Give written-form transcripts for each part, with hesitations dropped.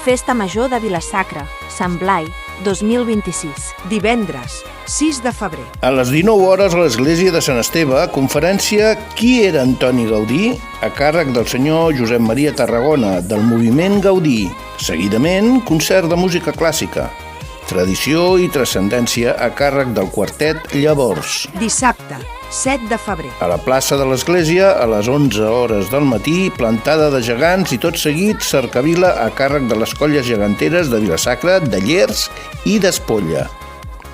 Festa Major de Vila-sacra, Sant Blai, 2026. Divendres, 6 de febrer. A les 19 hores a l'església de Sant Esteve, conferència Qui era Antoni Gaudí? A càrrec del senyor Josep Maria Tarragona, del moviment Gaudí. Seguidament, concert de música clàssica. Tradició i transcendència a càrrec del quartet Llavors. Dissabte, 7 de febrer. A la plaça de l'església, a les 11 hores del matí, plantada de gegants i tot seguit cercavila a càrrec de les colles geganteres de Vila-sacra, de Llers i d'Espolla.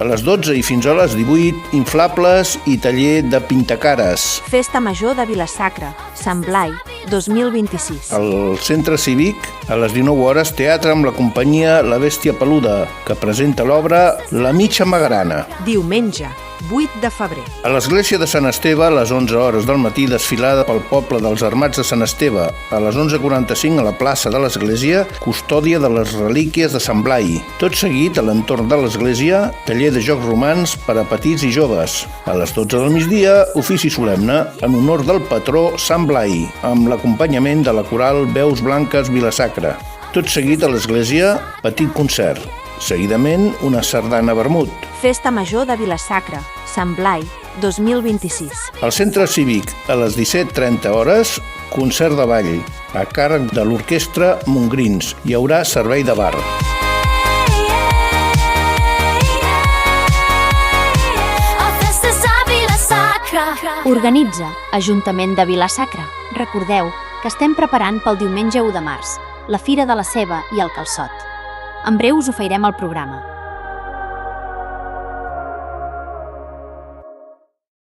A les 12 i fins a les 18, inflables i taller de pintacares. Festa Major de Vila-sacra, Sant Blai, 2026. Al centre cívic, a les 19 hores, teatre amb la companyia La Bèstia Peluda, que presenta l'obra La Mitja Magrana. Diumenge, 8 de febrer. A l'església de Sant Esteve, a les 11 hores del matí, desfilada pel poble dels Armats de Sant Esteve. A les 11:45, a la plaça de l'església, custòdia de les relíquies de Sant Blai. Tot seguit, a l'entorn de l'església, taller de jocs romans per a petits i joves. A les 12 del migdia, ofici solemne en honor del patró Sant Blai, amb l'acompanyament de la coral Veus Blanques Vila-sacra. Tot seguit, a l'església, petit concert. Seguidament, una sardana vermut. Festa Major de Vila-sacra, Sant Blai, 2026. Al centre cívic, a les 17:30 hores, concert de ball. A càrrec de l'orquestra Montgrins. Hi haurà servei de bar. Organitza Ajuntament de Vila-sacra. Recordeu que estem preparant pel diumenge 1 de març la Fira de la Ceba i el Calçot. En breu us oferirem el programa.